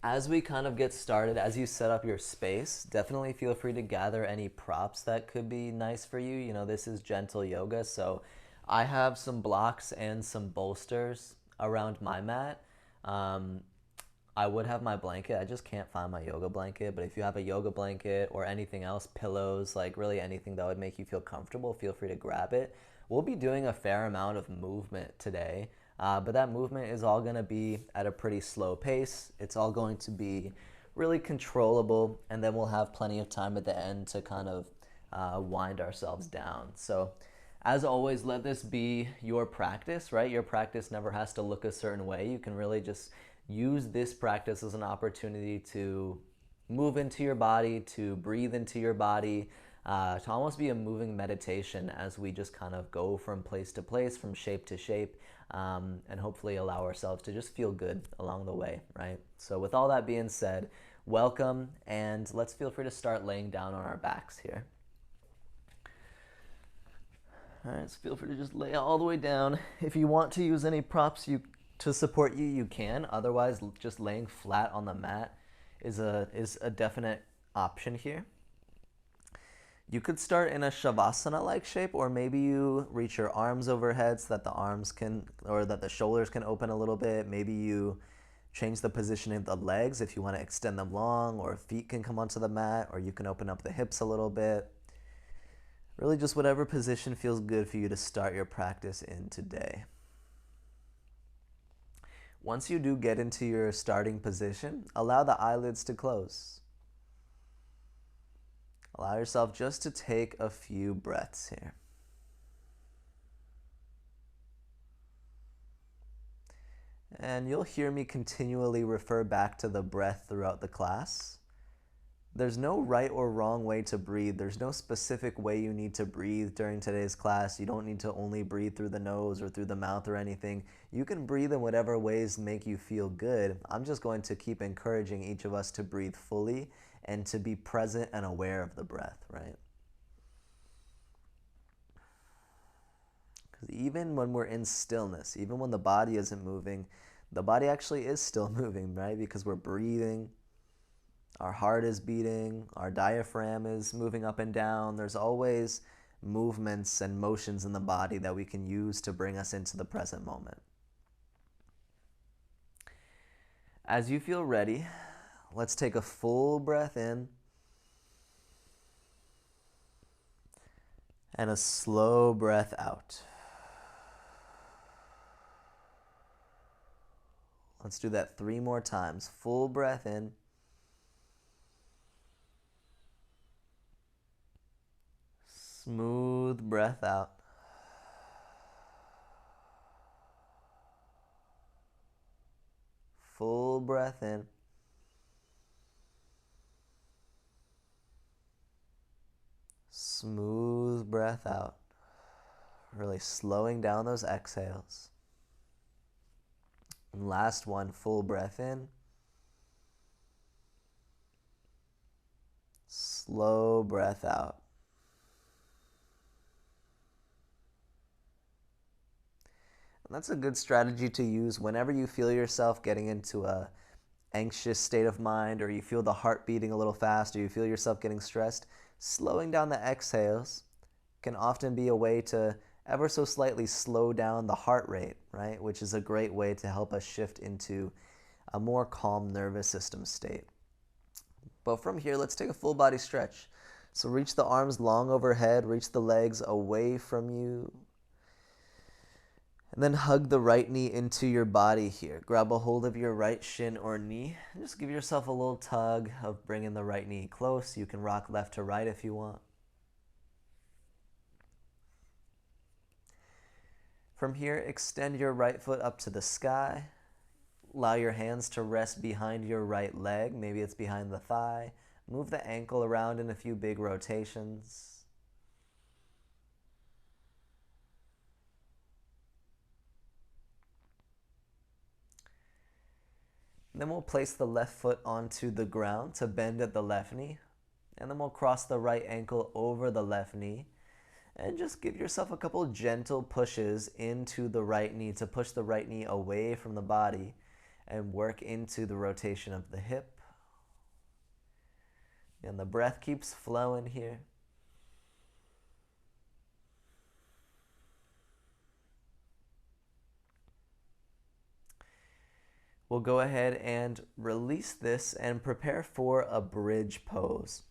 As we kind of get started, as you set up your space, definitely feel free to gather any props that could be nice for you. You know, this is gentle yoga, so I have some blocks and some bolsters around my mat. Um, I would have my blanket. I just can't find my yoga blanket. But if you have a yoga blanket or anything else, pillows, like really anything that would make you feel comfortable, feel free to grab it. We'll be doing a fair amount of movement today, but that movement is all going to be at a pretty slow pace. It's all going to be really controllable, and then we'll have plenty of time at the end to kind of wind ourselves down. So, as always, let this be your practice, right? Your practice never has to look a certain way. You can really just use this practice as an opportunity to move into your body, to breathe into your body, to almost be a moving meditation as we just kind of go from place to place, from shape to shape, and hopefully allow ourselves to just feel good along the way, right? So with all that being said, welcome, and let's feel free to start laying down on our backs here. All right, so feel free to just lay all the way down. If you want to use any props to support you, you can. Otherwise, just laying flat on the mat is a definite option here. You could start in a shavasana-like shape, or maybe you reach your arms overhead so that the arms can, or that the shoulders can open a little bit. Maybe you change the positioning of the legs if you want to extend them long, or feet can come onto the mat, or you can open up the hips a little bit. Really just whatever position feels good for you to start your practice in today. Once you do get into your starting position, allow the eyelids to close. Allow yourself just to take a few breaths here. And you'll hear me continually refer back to the breath throughout the class. There's no right or wrong way to breathe. There's no specific way you need to breathe during today's class. You don't need to only breathe through the nose or through the mouth or anything. You can breathe in whatever ways make you feel good. I'm just going to keep encouraging each of us to breathe fully and to be present and aware of the breath, right? Because even when we're in stillness, even when the body isn't moving, the body actually is still moving, right? Because we're breathing. Our heart is beating, our diaphragm is moving up and down. There's always movements and motions in the body that we can use to bring us into the present moment. As you feel ready, let's take a full breath in and a slow breath out. Let's do that 3 more times. Full breath in. Smooth breath out. Full breath in. Smooth breath out. Really slowing down those exhales. And last one, full breath in. Slow breath out. And that's a good strategy to use whenever you feel yourself getting into a anxious state of mind, or you feel the heart beating a little fast, or you feel yourself getting stressed. Slowing down the exhales can often be a way to ever so slightly slow down the heart rate, right? Which is a great way to help us shift into a more calm nervous system state. But from here, let's take a full body stretch. So reach the arms long overhead, reach the legs away from you. And then hug the right knee into your body here. Grab a hold of your right shin or knee. And just give yourself a little tug of bringing the right knee close. You can rock left to right if you want. From here, extend your right foot up to the sky. Allow your hands to rest behind your right leg. Maybe it's behind the thigh. Move the ankle around in a few big rotations. Then we'll place the left foot onto the ground to bend at the left knee. And then we'll cross the right ankle over the left knee. And just give yourself a couple gentle pushes into the right knee to push the right knee away from the body. and work into the rotation of the hip. And the breath keeps flowing here. We'll go ahead and release this and prepare for a bridge pose.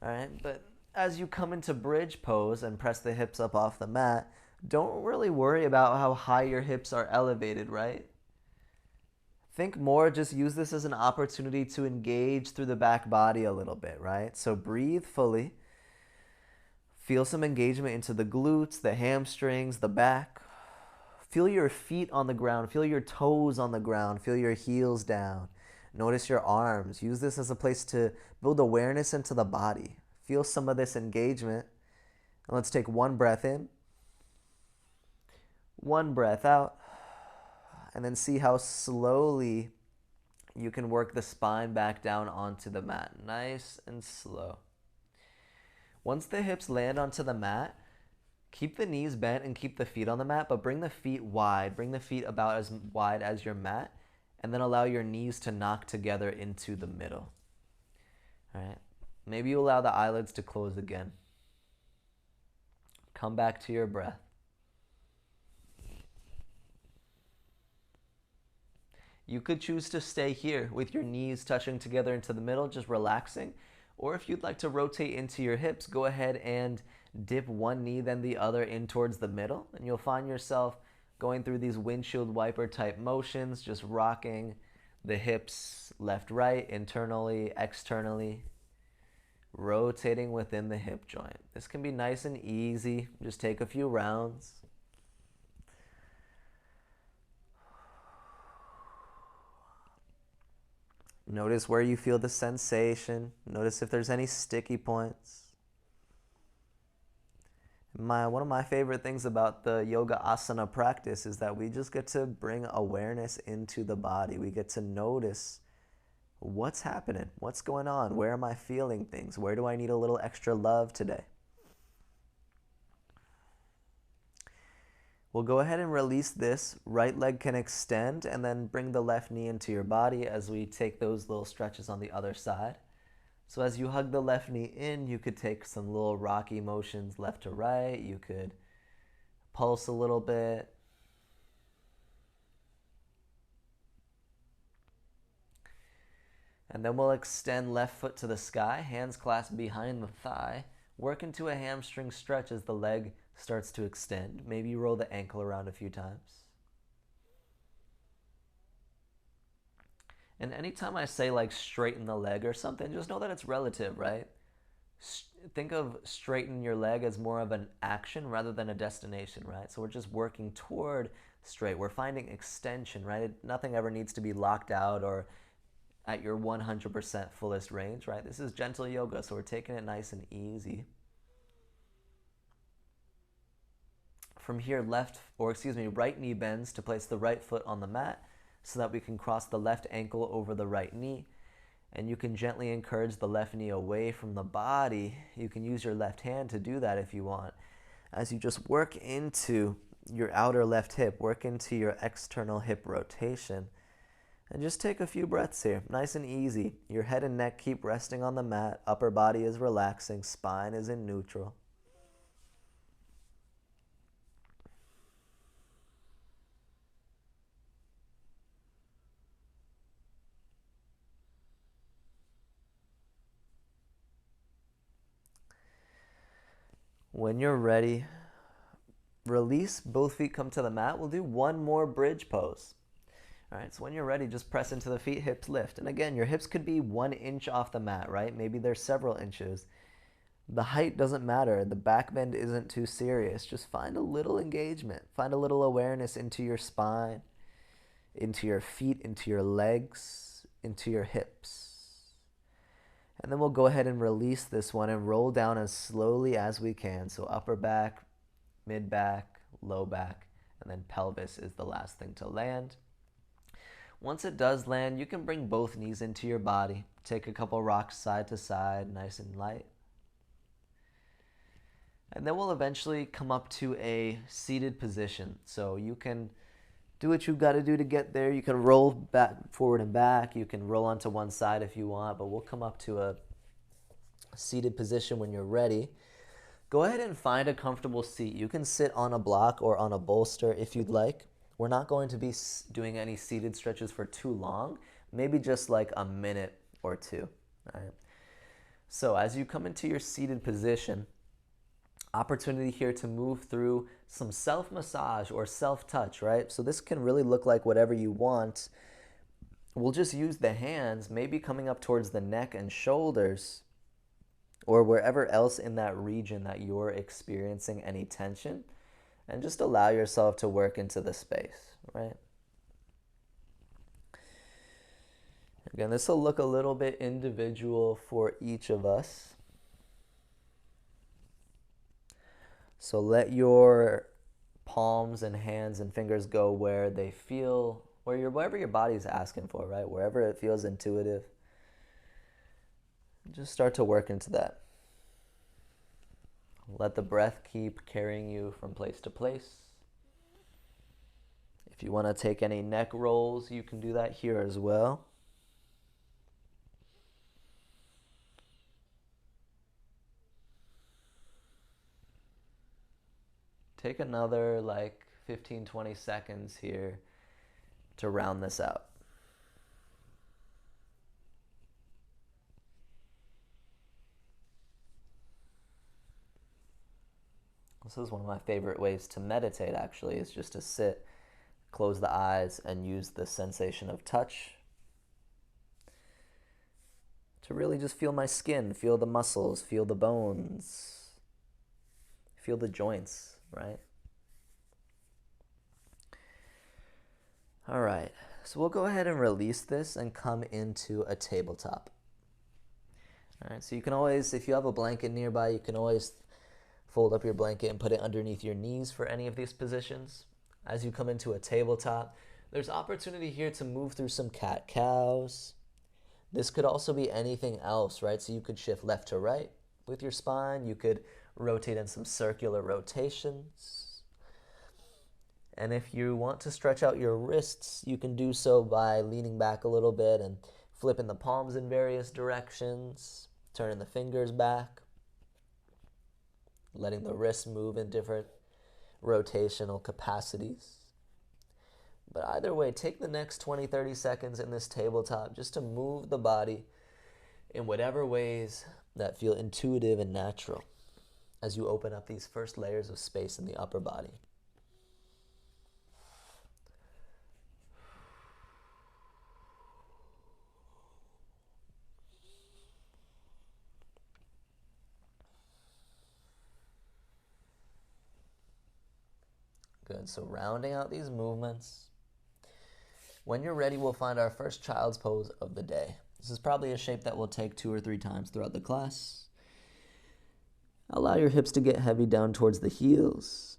All right, but as you come into bridge pose and press the hips up off the mat, don't really worry about how high your hips are elevated, right? Think more, just use this as an opportunity to engage through the back body a little bit, right? So breathe fully. Feel some engagement into the glutes, the hamstrings, the back. Feel your feet on the ground. Feel your toes on the ground. Feel your heels down. Notice your arms. Use this as a place to build awareness into the body. Feel some of this engagement. And let's take one breath in, one breath out, and then see how slowly you can work the spine back down onto the mat. Nice and slow. Once the hips land onto the mat, keep the knees bent and keep the feet on the mat, but bring the feet wide. Bring the feet about as wide as your mat, and then allow your knees to knock together into the middle. All right. Maybe you allow the eyelids to close again. Come back to your breath. You could choose to stay here with your knees touching together into the middle, just relaxing. Or if you'd like to rotate into your hips, go ahead and dip one knee then the other in towards the middle, and you'll find yourself going through these windshield wiper type motions, just rocking the hips left, right, internally, externally, rotating within the hip joint. This can be nice and easy. Just take a few rounds. Notice where you feel the sensation. Notice if there's any sticky points. One of my favorite things about the yoga asana practice is that we just get to bring awareness into the body. We get to notice what's happening, what's going on, where am I feeling things, where do I need a little extra love today. We'll go ahead and release this. Right leg can extend, and then bring the left knee into your body as we take those little stretches on the other side. So as you hug the left knee in, you could take some little rocky motions left to right. You could pulse a little bit. And then we'll extend left foot to the sky, hands clasped behind the thigh. Work into a hamstring stretch as the leg starts to extend. Maybe you roll the ankle around a few times. And anytime I say like straighten the leg or something, just know that it's relative, right? Think of straighten your leg as more of an action rather than a destination, right? So we're just working toward straight. We're finding extension, right? Nothing ever needs to be locked out or at your 100% fullest range, right? This is gentle yoga, so we're taking it nice and easy. From here, right knee bends to place the right foot on the mat so that we can cross the left ankle over the right knee. And you can gently encourage the left knee away from the body. You can use your left hand to do that if you want. As you just work into your outer left hip, work into your external hip rotation. And just take a few breaths here, nice and easy. Your head and neck keep resting on the mat. Upper body is relaxing, spine is in neutral. When you're ready, release, both feet come to the mat. We'll do one more bridge pose. All right, so when you're ready, just press into the feet, hips lift. And again, your hips could be 1 inch off the mat, right? Maybe they're several inches. The height doesn't matter. The back bend isn't too serious. Just find a little engagement. Find a little awareness into your spine, into your feet, into your legs, into your hips. And then we'll go ahead and release this one and roll down as slowly as we can. So upper back, mid back, low back, and then pelvis is the last thing to land. Once it does land, you can bring both knees into your body. Take a couple rocks side to side, nice and light. And then we'll eventually come up to a seated position. So you can Do what you've got to do to get there. You can roll back, forward and back. You can roll onto one side if you want, but we'll come up to a seated position when you're ready. Go ahead and find a comfortable seat. You can sit on a block or on a bolster if you'd like. We're not going to be doing any seated stretches for too long, maybe just like a minute or two. All right. So as you come into your seated position, opportunity here to move through some self-massage or self-touch, right? So this can really look like whatever you want. We'll just use the hands, maybe coming up towards the neck and shoulders, or wherever else in that region that you're experiencing any tension, and just allow yourself to work into the space, right? Again, this will look a little bit individual for each of us. So let your palms and hands and fingers go where they feel, wherever your body's asking for, right? Wherever it feels intuitive. Just start to work into that. Let the breath keep carrying you from place to place. If you want to take any neck rolls, you can do that here as well. Take another like 15-20 seconds here to round this out. This is one of my favorite ways to meditate, actually, is just to sit, close the eyes, and use the sensation of touch to really just feel my skin, feel the muscles, feel the bones, feel the joints, right? All right, so we'll go ahead and release this and come into a tabletop. All right, so you can always, if you have a blanket nearby, you can always fold up your blanket and put it underneath your knees for any of these positions. As you come into a tabletop, there's opportunity here to move through some cat-cows. This could also be anything else, right? So you could shift left to right with your spine. You could rotate in some circular rotations. And if you want to stretch out your wrists, you can do so by leaning back a little bit and flipping the palms in various directions, turning the fingers back, letting the wrists move in different rotational capacities. But either way, take the next 20-30 seconds in this tabletop just to move the body in whatever ways that feel intuitive and natural as you open up these first layers of space in the upper body. Good, so rounding out these movements. When you're ready, we'll find our first child's pose of the day. This is probably a shape that we'll take 2 or 3 times throughout the class. Allow your hips to get heavy down towards the heels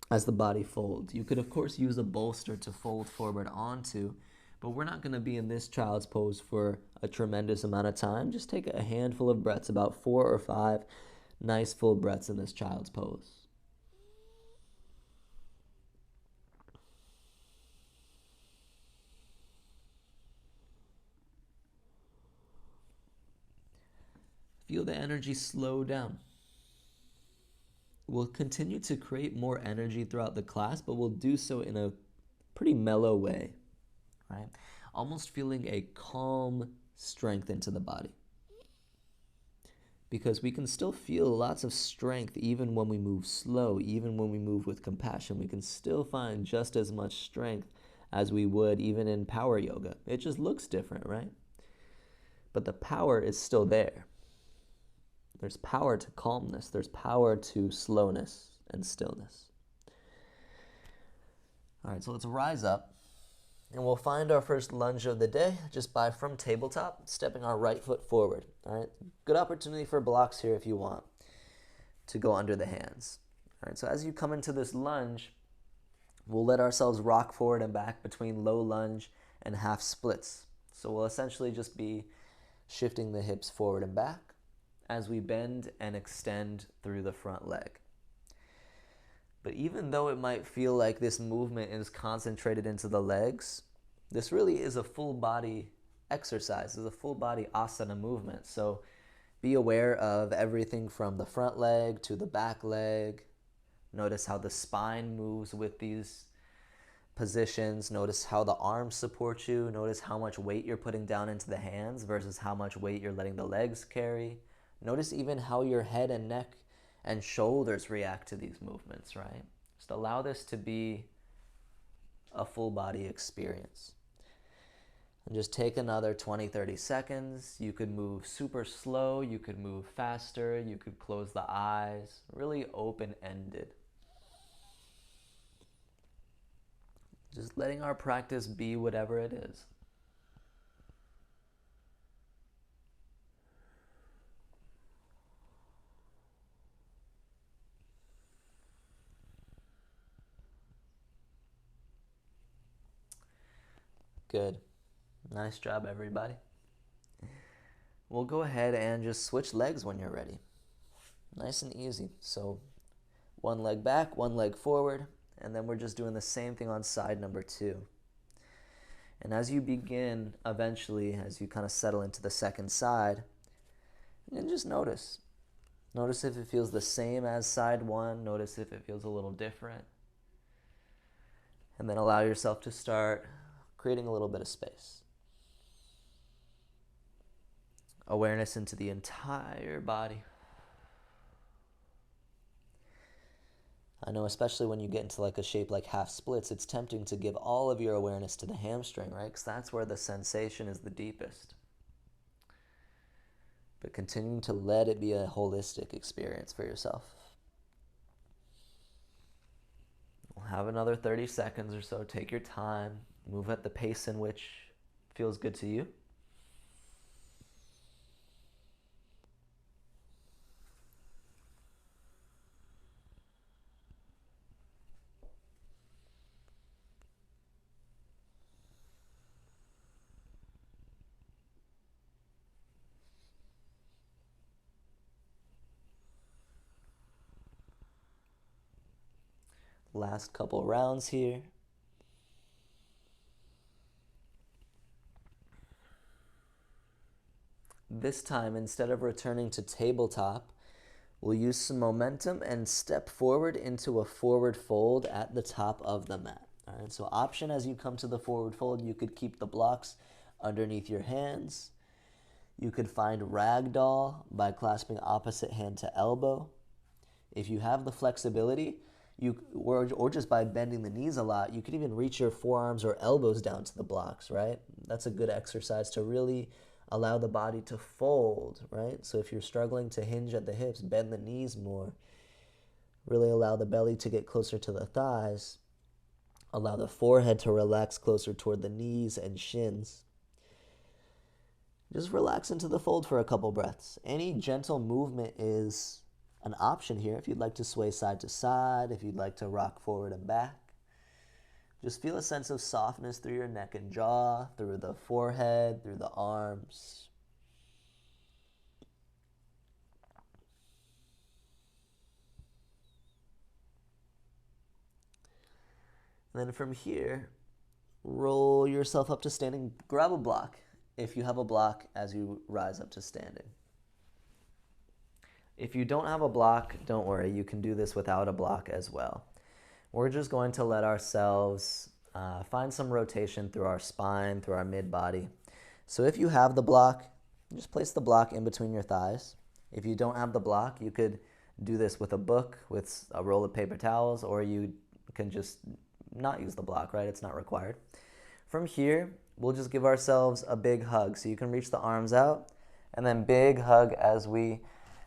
as the body folds. You could, of course, use a bolster to fold forward onto, but we're not going to be in this child's pose for a tremendous amount of time. Just take a handful of breaths, about 4 or 5 nice full breaths in this child's pose. Feel the energy slow down. We'll continue to create more energy throughout the class, but we'll do so in a pretty mellow way, right? Almost feeling a calm strength into the body. Because we can still feel lots of strength even when we move slow, even when we move with compassion. We can still find just as much strength as we would even in power yoga. It just looks different, right? But the power is still there. There's power to calmness. There's power to slowness and stillness. All right, so let's rise up. And we'll find our first lunge of the day just by, from tabletop, stepping our right foot forward. All right, good opportunity for blocks here if you want to go under the hands. All right, so as you come into this lunge, we'll let ourselves rock forward and back between low lunge and half splits. So we'll essentially just be shifting the hips forward and back as we bend and extend through the front leg. But even though it might feel like this movement is concentrated into the legs, this really is a full body exercise. It's a full body asana movement. So be aware of everything from the front leg to the back leg. Notice how the spine moves with these positions. Notice how the arms support you. Notice how much weight you're putting down into the hands versus how much weight you're letting the legs carry. Notice even how your head and neck and shoulders react to these movements, right? Just allow this to be a full body experience. And just take another 20-30 seconds. You could move super slow, you could move faster, you could close the eyes, really open-ended. Just letting our practice be whatever it is. Good. Nice job, everybody. We'll go ahead and just switch legs when you're ready. Nice and easy. So one leg back, one leg forward, and then we're just doing the same thing on side number 2. And as you begin, eventually, as you kind of settle into the second side, and just notice. Notice if it feels the same as side 1. Notice if it feels a little different. And then allow yourself to start creating a little bit of space. Awareness into the entire body. I know especially when you get into like a shape like half splits, it's tempting to give all of your awareness to the hamstring, right? Because that's where the sensation is the deepest. But continuing to let it be a holistic experience for yourself. We'll have another 30 seconds or so. Take your time. Move at the pace in which feels good to you. Last couple rounds here. This time, instead of returning to tabletop, we'll use some momentum and step forward into a forward fold at the top of the mat. All right, so option as you come to the forward fold, you could keep the blocks underneath your hands. You could find ragdoll by clasping opposite hand to elbow. If you have the flexibility, or just by bending the knees a lot, you could even reach your forearms or elbows down to the blocks, right? That's a good exercise to really allow the body to fold, right? So if you're struggling to hinge at the hips, bend the knees more. Really allow the belly to get closer to the thighs. Allow the forehead to relax closer toward the knees and shins. Just relax into the fold for a couple breaths. Any gentle movement is an option here if you'd like to sway side to side, if you'd like to rock forward and back. Just feel a sense of softness through your neck and jaw, through the forehead, through the arms. And then from here, roll yourself up to standing. Grab a block if you have a block as you rise up to standing. If you don't have a block, don't worry. You can do this without a block as well. We're just going to let ourselves find some rotation through our spine, through our mid-body. So if you have the block, just place the block in between your thighs. If you don't have the block, you could do this with a book, with a roll of paper towels, or you can just not use the block, right? It's not required. From here, we'll just give ourselves a big hug. So you can reach the arms out, and then big hug as we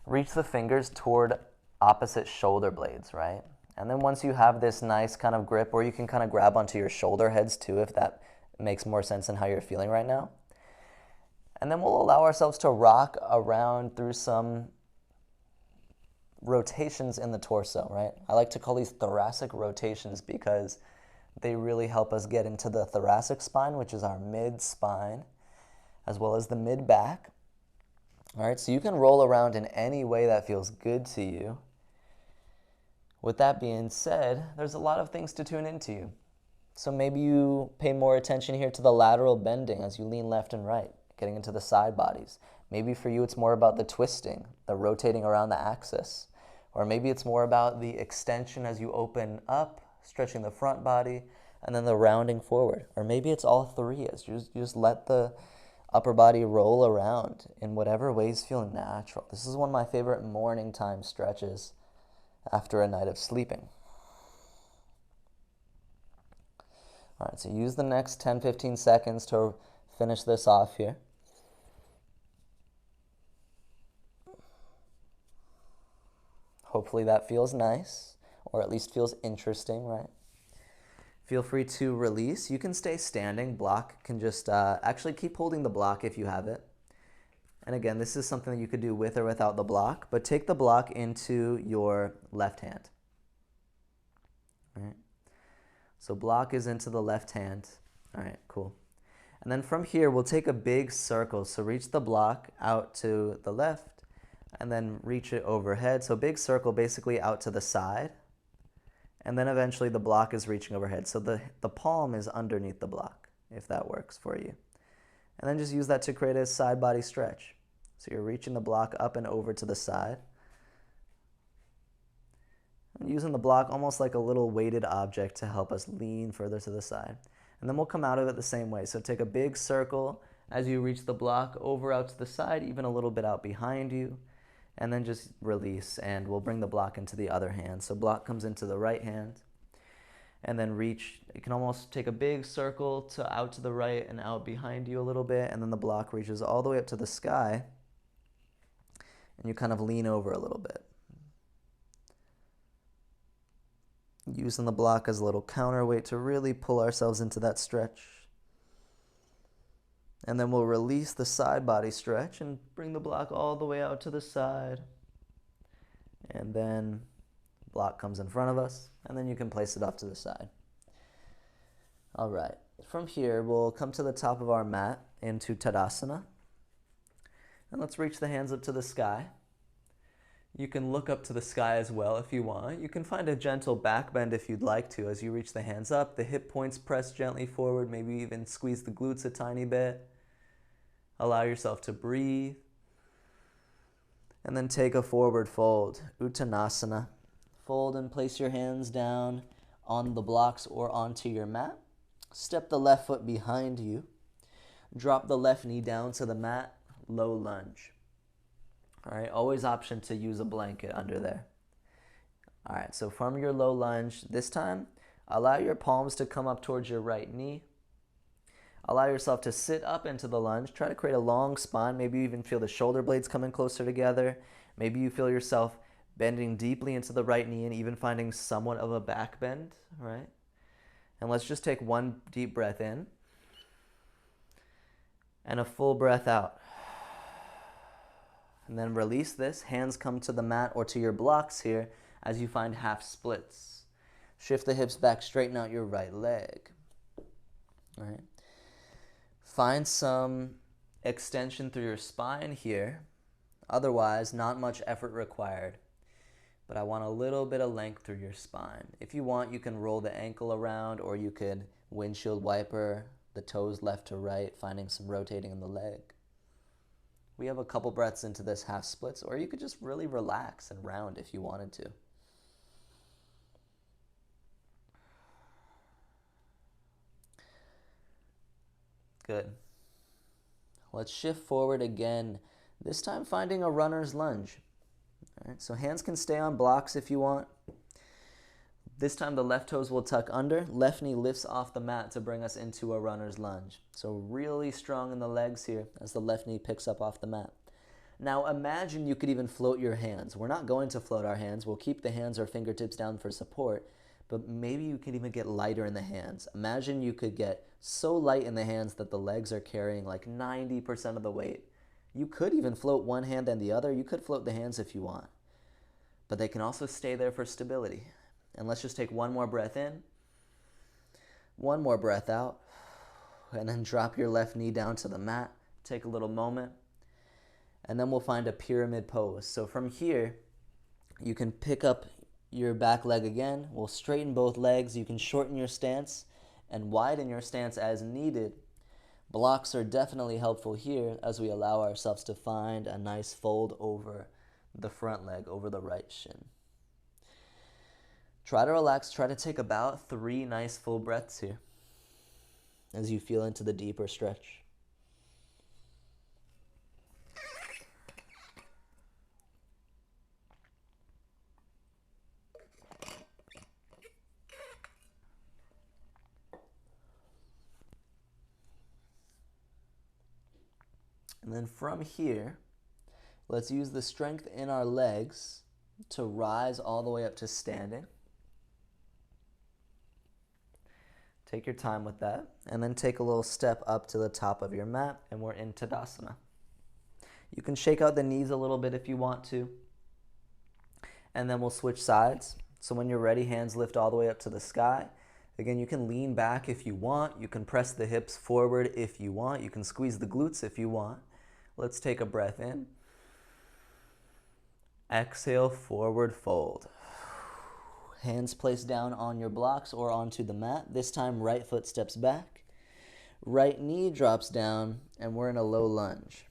reach the fingers toward opposite shoulder blades, right? And then once you have this nice kind of grip, or you can kind of grab onto your shoulder heads too, if that makes more sense in how you're feeling right now. And then we'll allow ourselves to rock around through some rotations in the torso, right? I like to call these thoracic rotations because they really help us get into the thoracic spine, which is our mid-spine, as well as the mid-back. All right, so you can roll around in any way that feels good to you. With that being said, there's a lot of things to tune into. So maybe you pay more attention here to the lateral bending as you lean left and right, getting into the side bodies. Maybe for you it's more about the twisting, the rotating around the axis. Or maybe it's more about the extension as you open up, stretching the front body, and then the rounding forward. Or maybe it's all three as you just let the upper body roll around in whatever ways feel natural. This is one of my favorite morning time stretches after a night of sleeping. All right, so use the next 10-15 seconds to finish this off here. Hopefully that feels nice, or at least feels interesting, right? Feel free to release. You can stay standing. Block can just actually keep holding the block if you have it. And again, this is something that you could do with or without the block, but take the block into your left hand. All right. So block is into the left hand. All right, cool. And then from here, we'll take a big circle. So reach the block out to the left and then reach it overhead. So big circle basically out to the side. And then eventually the block is reaching overhead. So the palm is underneath the block, if that works for you. And then just use that to create a side body stretch. So you're reaching the block up and over to the side. And using the block almost like a little weighted object to help us lean further to the side. And then we'll come out of it the same way. So take a big circle as you reach the block over out to the side, even a little bit out behind you. And then just release, and we'll bring the block into the other hand. So block comes into the right hand, and then reach. You can almost take a big circle to out to the right and out behind you a little bit, and then the block reaches all the way up to the sky, and you kind of lean over a little bit. Using the block as a little counterweight to really pull ourselves into that stretch. And then we'll release the side body stretch and bring the block all the way out to the side. And then block comes in front of us, and then you can place it off to the side. All right, from here, we'll come to the top of our mat into Tadasana. And let's reach the hands up to the sky. You can look up to the sky as well if you want. You can find a gentle back bend if you'd like to as you reach the hands up. The hip points press gently forward, maybe even squeeze the glutes a tiny bit. Allow yourself to breathe. And then take a forward fold, Uttanasana. Fold and place your hands down on the blocks or onto your mat. Step the left foot behind you. Drop the left knee down to the mat, low lunge. All right, always option to use a blanket under there. All right, so from your low lunge, this time, allow your palms to come up towards your right knee. Allow yourself to sit up into the lunge. Try to create a long spine. Maybe you even feel the shoulder blades coming closer together. Maybe you feel yourself bending deeply into the right knee and even finding somewhat of a back bend, right? And let's just take one deep breath in and a full breath out. And then release this. Hands come to the mat or to your blocks here as you find half splits. Shift the hips back, straighten out your right leg. All right. Find some extension through your spine here. Otherwise, not much effort required. But I want a little bit of length through your spine. If you want, you can roll the ankle around, or you could windshield wiper the toes left to right, finding some rotating in the leg. We have a couple breaths into this half splits, or you could just really relax and round if you wanted to. Good. Let's shift forward again, this time finding a runner's lunge. All right, so hands can stay on blocks if you want. This time the left toes will tuck under, left knee lifts off the mat to bring us into a runner's lunge. So really strong in the legs here as the left knee picks up off the mat. Now imagine you could even float your hands. We're not going to float our hands. We'll keep the hands or fingertips down for support, but maybe you could even get lighter in the hands. Imagine you could get so light in the hands that the legs are carrying like 90% of the weight. You could even float one hand and the other. You could float the hands if you want, but they can also stay there for stability. And let's just take one more breath in, one more breath out, and then drop your left knee down to the mat. Take a little moment, and then we'll find a pyramid pose. So from here, you can pick up your back leg again. We'll straighten both legs. You can shorten your stance and widen your stance as needed. Blocks are definitely helpful here as we allow ourselves to find a nice fold over the front leg, over the right shin. Try to relax. Try to take about 3 nice full breaths here as you feel into the deeper stretch. And then from here, let's use the strength in our legs to rise all the way up to standing. Take your time with that, and then take a little step up to the top of your mat, and we're in Tadasana. You can shake out the knees a little bit if you want to, and then we'll switch sides. So when you're ready, hands lift all the way up to the sky. Again, you can lean back if you want. You can press the hips forward if you want. You can squeeze the glutes if you want. Let's take a breath in. Exhale, forward fold. Hands placed down on your blocks or onto the mat. This time, right foot steps back. Right knee drops down, and we're in a low lunge.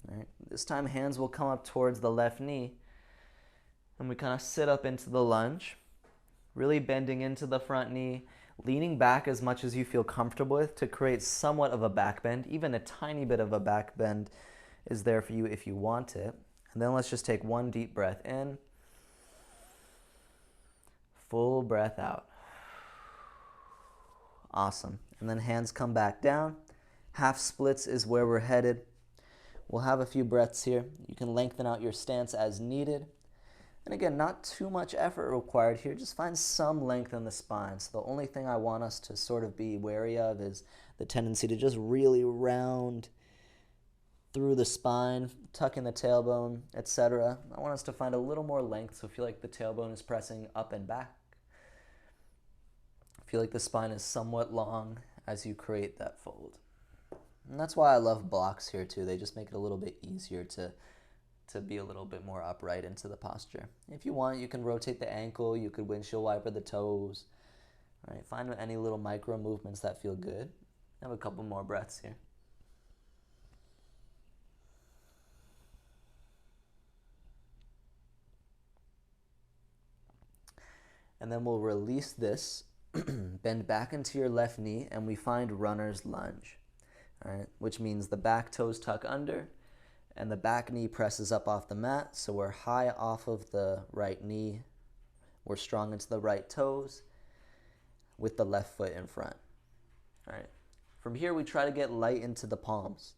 All right. This time, hands will come up towards the left knee, and we kind of sit up into the lunge, really bending into the front knee, leaning back as much as you feel comfortable with to create somewhat of a back bend. Even a tiny bit of a back bend is there for you if you want it. And then let's just take one deep breath in. Full breath out. Awesome. And then hands come back down. Half splits is where we're headed. We'll have a few breaths here. You can lengthen out your stance as needed. And again, not too much effort required here. Just find some length in the spine. So the only thing I want us to sort of be wary of is the tendency to just really round through the spine, tuck in the tailbone, etc. I want us to find a little more length, so feel like the tailbone is pressing up and back. Feel like the spine is somewhat long as you create that fold. And that's why I love blocks here too. They just make it a little bit easier to be a little bit more upright into the posture. If you want, you can rotate the ankle, you could windshield wiper the toes. All right, find any little micro movements that feel good. Have a couple more breaths here. And then we'll release this, bend back into your left knee, and we find runner's lunge, all right, which means the back toes tuck under and the back knee presses up off the mat. So we're high off of the right knee. We're strong into the right toes with the left foot in front. All right. From here, we try to get light into the palms.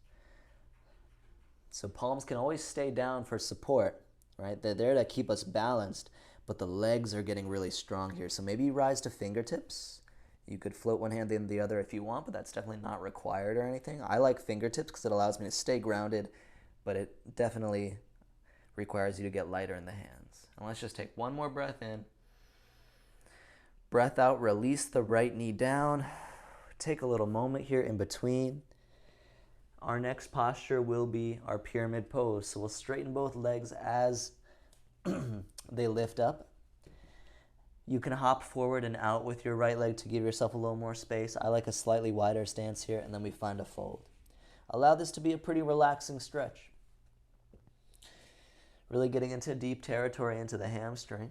So palms can always stay down for support, right? They're there to keep us balanced, but the legs are getting really strong here. So maybe you rise to fingertips. You could float one hand in the other if you want, but that's definitely not required or anything. I like fingertips because it allows me to stay grounded, but it definitely requires you to get lighter in the hands. And let's just take one more breath in. Breath out, release the right knee down. Take a little moment here in between. Our next posture will be our pyramid pose. So we'll straighten both legs as they lift up. You can hop forward and out with your right leg to give yourself a little more space. I like a slightly wider stance here, and then we find a fold. Allow this to be a pretty relaxing stretch. Really getting into deep territory into the hamstring.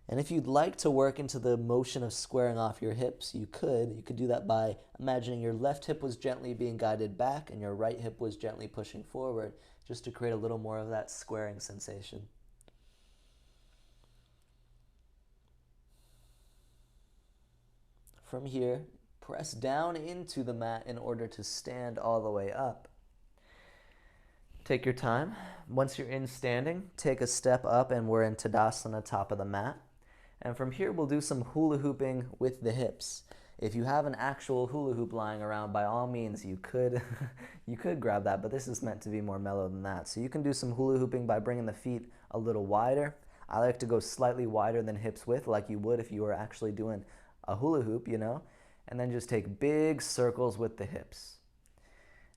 And if you'd like to work into the motion of squaring off your hips, you could. You could do that by imagining your left hip was gently being guided back and your right hip was gently pushing forward, just to create a little more of that squaring sensation. From here, press down into the mat in order to stand all the way up. Take your time. Once you're in standing, take a step up and we're in Tadasana, top of the mat. And from here, we'll do some hula hooping with the hips. If you have an actual hula hoop lying around, by all means, you could grab that, but this is meant to be more mellow than that. So you can do some hula hooping by bringing the feet a little wider. I like to go slightly wider than hips width, like you would if you were actually doing a hula hoop, you know, and then just take big circles with the hips.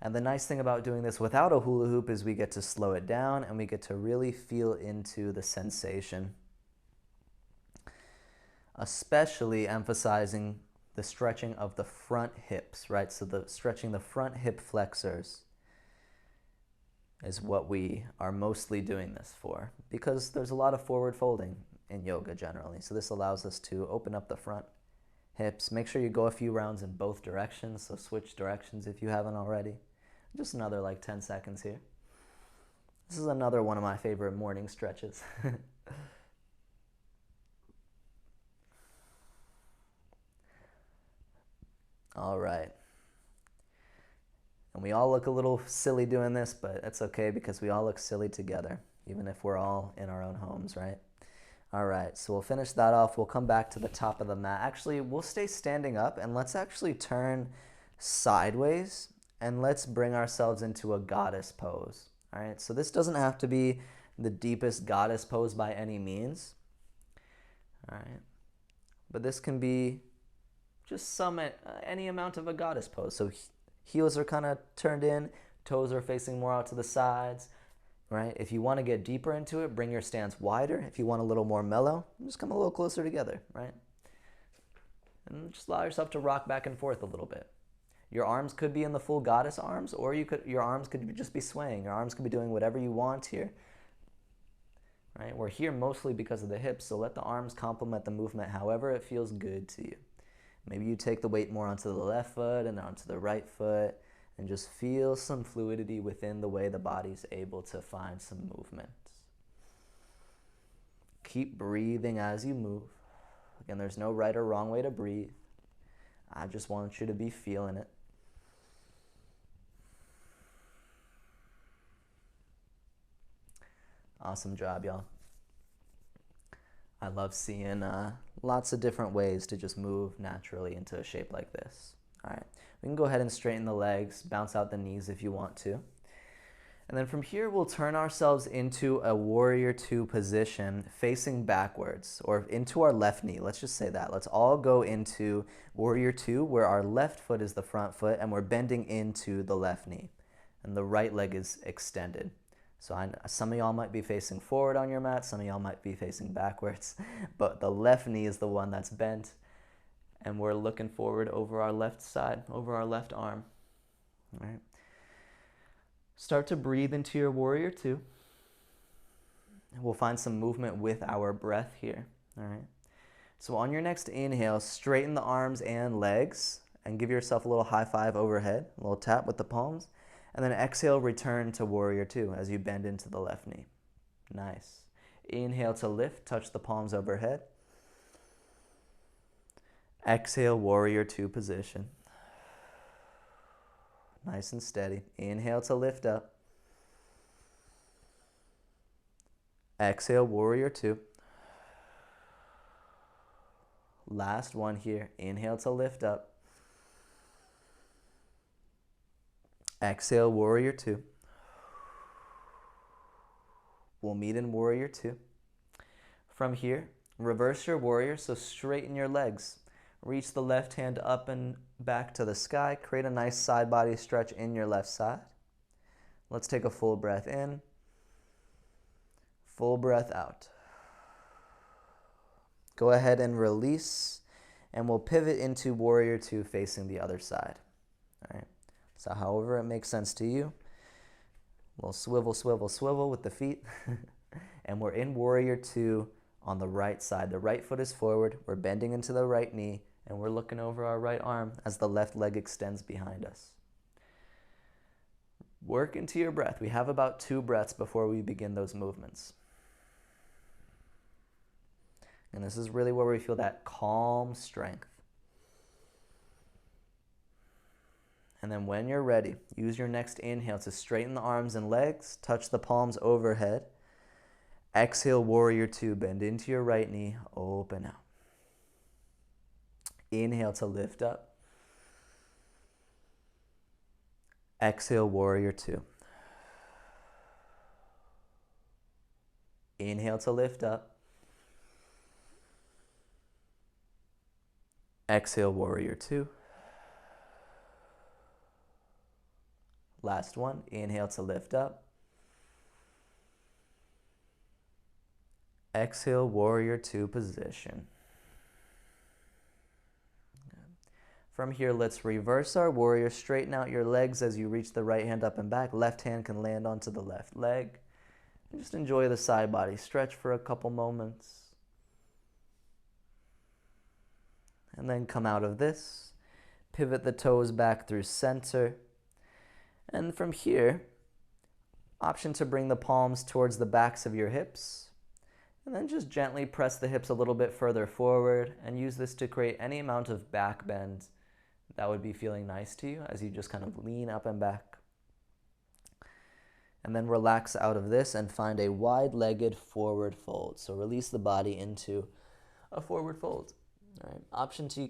And the nice thing about doing this without a hula hoop is we get to slow it down and we get to really feel into the sensation, especially emphasizing the stretching of the front hips, right? So the stretching the front hip flexors is what we are mostly doing this for, because there's a lot of forward folding in yoga generally. So this allows us to open up the front hips. Make sure you go a few rounds in both directions, so switch directions if you haven't already. Just another like 10 seconds here. This is another one of my favorite morning stretches. All right. And we all look a little silly doing this, but it's okay because we all look silly together, even if we're all in our own homes, right? All right, so we'll finish that off. We'll come back to the top of the mat. Actually, we'll stay standing up and let's actually turn sideways and let's bring ourselves into a goddess pose. All right, so this doesn't have to be the deepest goddess pose by any means. All right, but this can be just any amount of a goddess pose. So heels are kind of turned in, toes are facing more out to the sides, right? If you want to get deeper into it, bring your stance wider. If you want a little more mellow, just come a little closer together, right? And just allow yourself to rock back and forth a little bit. Your arms could be in the full goddess arms, or your arms could just be swaying. Your arms could be doing whatever you want here, right? We're here mostly because of the hips, so let the arms complement the movement however it feels good to you. Maybe you take the weight more onto the left foot and onto the right foot and just feel some fluidity within the way the body's able to find some movement. Keep breathing as you move. Again, there's no right or wrong way to breathe. I just want you to be feeling it. Awesome job, y'all. I love seeing lots of different ways to just move naturally into a shape like this. All right, we can go ahead and straighten the legs, bounce out the knees if you want to. And then from here, we'll turn ourselves into a warrior two position facing backwards, or into our left knee. Let's just say that. Let's all go into warrior two, where our left foot is the front foot and we're bending into the left knee and the right leg is extended. So some of y'all might be facing forward on your mat, some of y'all might be facing backwards, but the left knee is the one that's bent and we're looking forward over our left side, over our left arm. All right. Start to breathe into your warrior two. We'll find some movement with our breath here. All right. So on your next inhale, straighten the arms and legs and give yourself a little high five overhead, a little tap with the palms. And then exhale, return to warrior two as you bend into the left knee. Nice. Inhale to lift, touch the palms overhead. Exhale, warrior two position. Nice and steady. Inhale to lift up. Exhale, warrior two. Last one here. Inhale to lift up. Exhale, warrior two. We'll meet in warrior two. From here, reverse your warrior, so straighten your legs. Reach the left hand up and back to the sky. Create a nice side body stretch in your left side. Let's take a full breath in. Full breath out. Go ahead and release, and we'll pivot into warrior two facing the other side. All right. So however it makes sense to you. We'll swivel, swivel, swivel with the feet. And we're in warrior two on the right side. The right foot is forward. We're bending into the right knee, and we're looking over our right arm as the left leg extends behind us. Work into your breath. We have about 2 breaths before we begin those movements. And this is really where we feel that calm strength. And then when you're ready, use your next inhale to straighten the arms and legs, touch the palms overhead. Exhale, warrior two, bend into your right knee, open out. Inhale to lift up. Exhale, warrior two. Inhale to lift up. Exhale, warrior two. Last one. Inhale to lift up. Exhale, warrior two position. From here, let's reverse our warrior. Straighten out your legs as you reach the right hand up and back. Left hand can land onto the left leg. And just enjoy the side body stretch for a couple moments. And then come out of this. Pivot the toes back through center. And from here, option to bring the palms towards the backs of your hips. And then just gently press the hips a little bit further forward and use this to create any amount of back bend that would be feeling nice to you as you just kind of lean up and back. And then relax out of this and find a wide-legged forward fold. So release the body into a forward fold. All right. Option to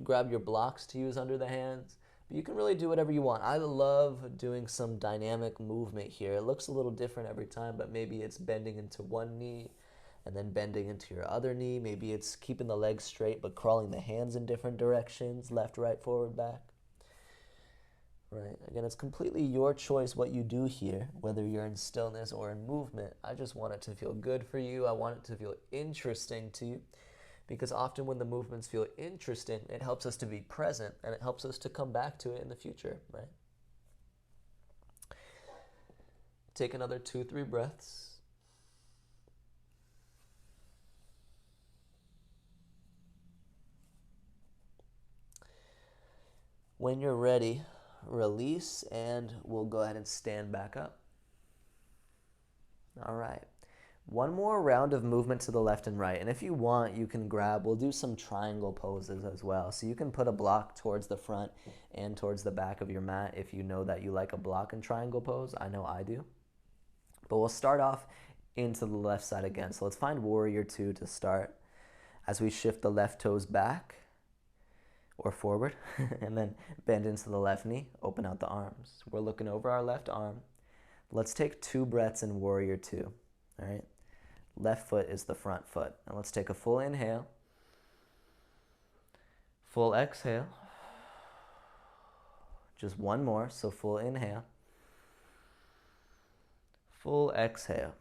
grab your blocks to use under the hands, but you can really do whatever you want. I love doing some dynamic movement here. It looks a little different every time, but maybe it's bending into one knee and then bending into your other knee. Maybe it's keeping the legs straight but crawling the hands in different directions, left, right, forward, back. Right. Again, it's completely your choice what you do here, whether you're in stillness or in movement. I just want it to feel good for you. I want it to feel interesting to you, because often when the movements feel interesting, it helps us to be present and it helps us to come back to it in the future, right? Take another 2-3 breaths. When you're ready, release, and we'll go ahead and stand back up. All right. One more round of movement to the left and right. And if you want, you can grab, we'll do some triangle poses as well. So you can put a block towards the front and towards the back of your mat if you know that you like a block and triangle pose. I know I do. But we'll start off into the left side again. So let's find warrior two to start as we shift the left toes back or forward, and then bend into the left knee, open out the arms. We're looking over our left arm. Let's take 2 breaths in warrior two, all right? Left foot is the front foot. And let's take a full inhale, full exhale. Just one more, so full inhale, full exhale.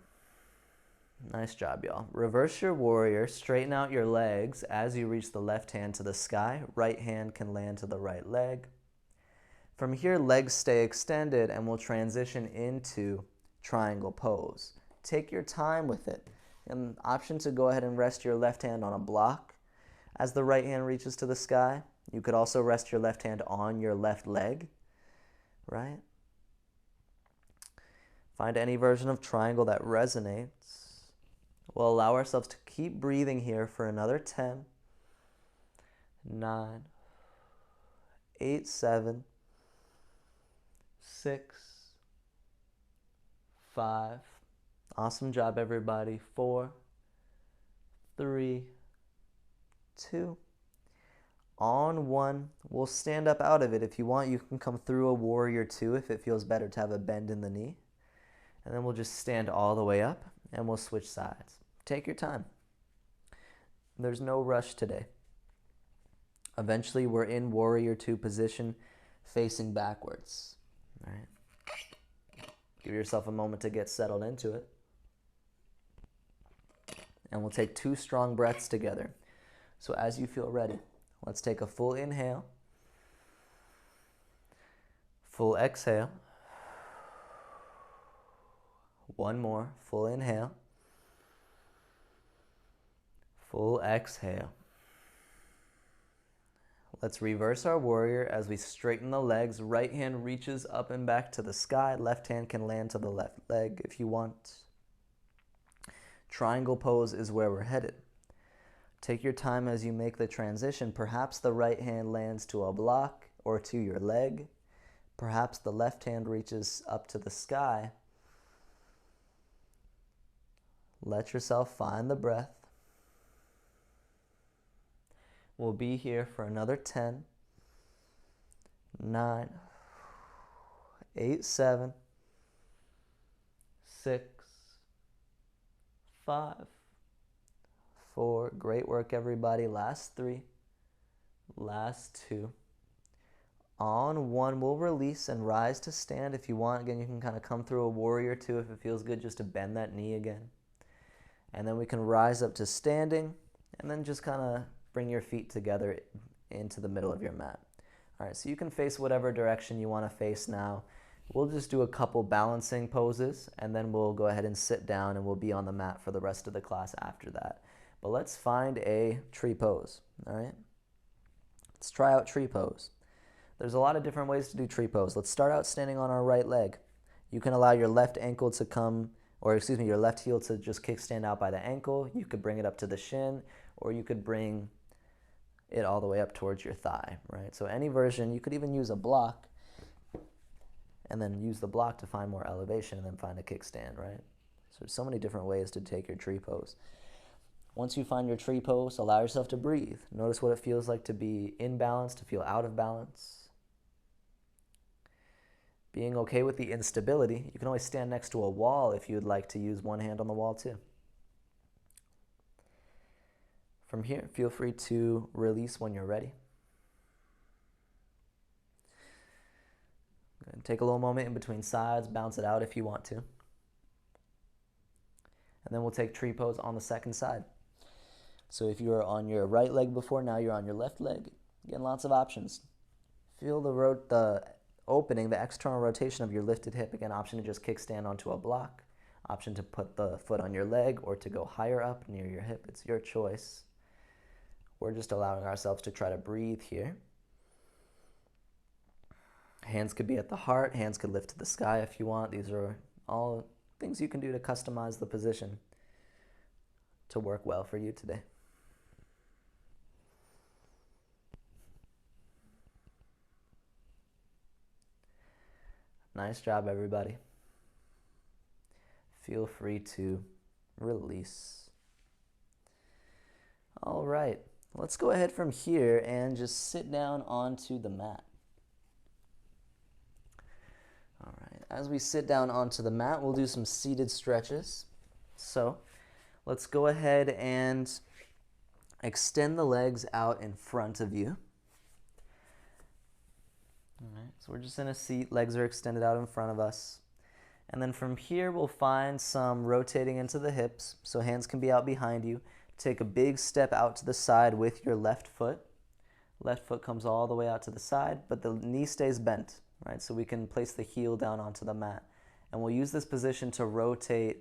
Nice job, y'all. Reverse your warrior, straighten out your legs as you reach the left hand to the sky. Right hand can land to the right leg. From here, legs stay extended and we'll transition into triangle pose. Take your time with it. An option to go ahead and rest your left hand on a block as the right hand reaches to the sky. You could also rest your left hand on your left leg, right? Find any version of triangle that resonates. We'll allow ourselves to keep breathing here for another 10, 9, 8, 7, 6, 5. Awesome job, everybody. 4, 3, 2. On 1, we'll stand up out of it. If you want, you can come through a warrior 2 if it feels better to have a bend in the knee. And then we'll just stand all the way up and we'll switch sides. Take your time. There's no rush today. Eventually, we're in warrior 2 position, facing backwards. All right. Give yourself a moment to get settled into it. And we'll take 2 strong breaths together. So as you feel ready, let's take a full inhale, full exhale. One more, full inhale, full exhale. Let's reverse our warrior as we straighten the legs. Right hand reaches up and back to the sky. Left hand can land to the left leg if you want. Triangle pose is where we're headed. Take your time as you make the transition. Perhaps the right hand lands to a block or to your leg. Perhaps the left hand reaches up to the sky. Let yourself find the breath. We'll be here for another 10, 9, 8, 7, 6, 5, 4. Great work, everybody. Last 3, last 2. On one, we'll release and rise to stand. If you want, again, you can kind of come through a warrior two if it feels good just to bend that knee again. And then we can rise up to standing, and then just kind of bring your feet together into the middle of your mat. All right, so you can face whatever direction you want to face now. We'll just do a couple balancing poses, and then we'll go ahead and sit down, and we'll be on the mat for the rest of the class after that. But let's find a tree pose, all right? Let's try out tree pose. There's a lot of different ways to do tree pose. Let's start out standing on our right leg. You can allow your left ankle to come, or excuse me, your left heel to just kickstand out by the ankle. You could bring it up to the shin, or you could bring it all the way up towards your thigh, right? So any version, you could even use a block, and then use the block to find more elevation, and then find a kickstand, right? So there's so many different ways to take your tree pose. Once you find your tree pose, allow yourself to breathe. Notice what it feels like to be in balance, to feel out of balance. Being okay with the instability. You can always stand next to a wall if you'd like to use one hand on the wall too. From here, feel free to release when you're ready. Take a little moment in between sides, bounce it out if you want to. And then we'll take tree pose on the second side. So if you were on your right leg before, now you're on your left leg. Again, lots of options. Feel the opening, the external rotation of your lifted hip. Again, option to just kickstand onto a block. Option to put the foot on your leg or to go higher up near your hip. It's your choice. We're just allowing ourselves to try to breathe here. Hands could be at the heart. Hands could lift to the sky if you want. These are all things you can do to customize the position to work well for you today. Nice job, everybody. Feel free to release. All right, let's go ahead from here and just sit down onto the mat. All right, as we sit down onto the mat, we'll do some seated stretches. So let's go ahead and extend the legs out in front of you. All right, so we're just in a seat, legs are extended out in front of us. And then from here, we'll find some rotating into the hips, so hands can be out behind you. Take a big step out to the side with your left foot. Left foot comes all the way out to the side, but the knee stays bent, right? So we can place the heel down onto the mat. And we'll use this position to rotate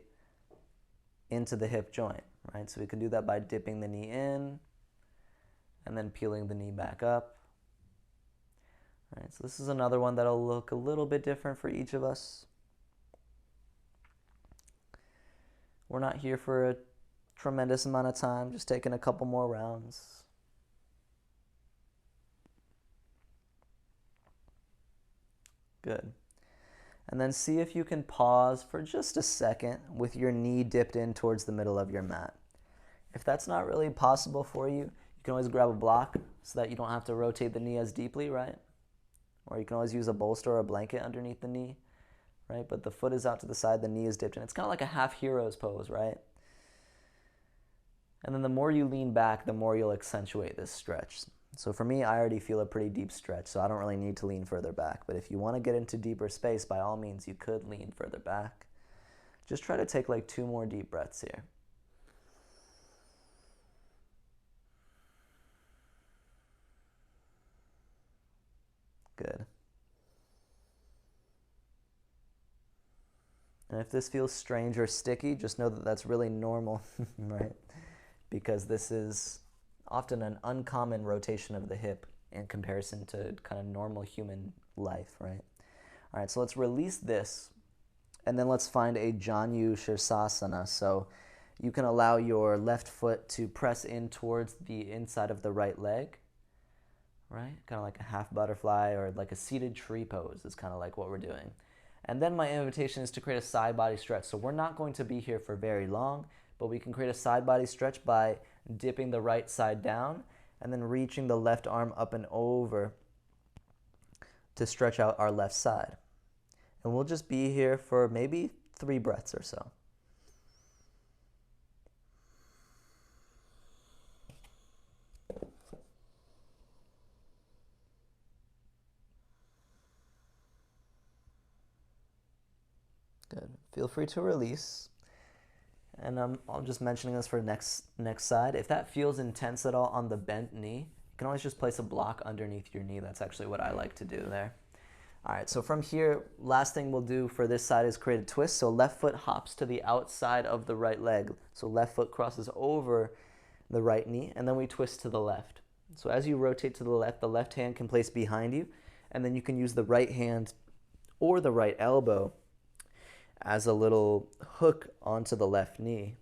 into the hip joint, right? So we can do that by dipping the knee in and then peeling the knee back up. All right, so this is another one that'll look a little bit different for each of us. We're not here for a tremendous amount of time, just taking a couple more rounds. Good. And then see if you can pause for just a second with your knee dipped in towards the middle of your mat. If that's not really possible for you, you can always grab a block so that you don't have to rotate the knee as deeply, right? Or you can always use a bolster or a blanket underneath the knee, right? But the foot is out to the side, the knee is dipped in. It's kind of like a half hero's pose, right? And then the more you lean back, the more you'll accentuate this stretch. So for me, I already feel a pretty deep stretch, so I don't really need to lean further back. But if you want to get into deeper space, by all means, you could lean further back. Just try to take like 2 more deep breaths here. Good. And if this feels strange or sticky, just know that that's really normal, right? Because this is often an uncommon rotation of the hip in comparison to kind of normal human life, right? All right, so let's release this, and then let's find a Janu Shirsasana. So you can allow your left foot to press in towards the inside of the right leg, right? Kind of like a half butterfly or like a seated tree pose is kind of like what we're doing. And then my invitation is to create a side body stretch. So we're not going to be here for very long, but we can create a side body stretch by dipping the right side down and then reaching the left arm up and over to stretch out our left side. And we'll just be here for maybe 3 breaths or so. Good. Feel free to release. And I'm just mentioning this for next side. If that feels intense at all on the bent knee, you can always just place a block underneath your knee. That's actually what I like to do there. All right, so from here, last thing we'll do for this side is create a twist. So left foot hops to the outside of the right leg. So left foot crosses over the right knee, and then we twist to the left. So as you rotate to the left hand can place behind you, and then you can use the right hand or the right elbow as a little hook onto the left knee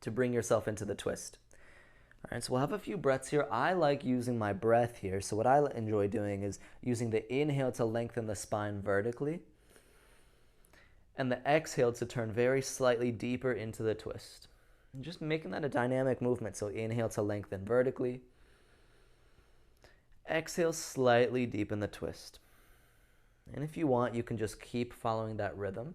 to bring yourself into the twist. All right, so we'll have a few breaths here. I like using my breath here. So what I enjoy doing is using the inhale to lengthen the spine vertically and the exhale to turn very slightly deeper into the twist. And just making that a dynamic movement. So inhale to lengthen vertically. Exhale, slightly deepen the twist. And if you want, you can just keep following that rhythm.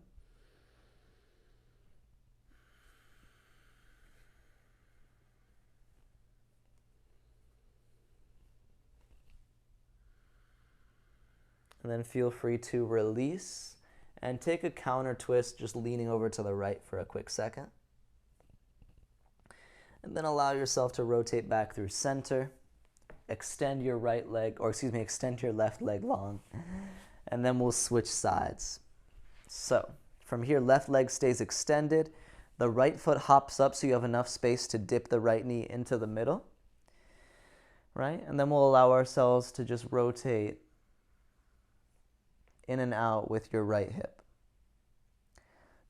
And then feel free to release and take a counter twist, just leaning over to the right for a quick second. And then allow yourself to rotate back through center. Extend your right leg, or excuse me, extend your left leg long. And then we'll switch sides. So from here, left leg stays extended. The right foot hops up so you have enough space to dip the right knee into the middle. Right? And then we'll allow ourselves to just rotate in and out with your right hip.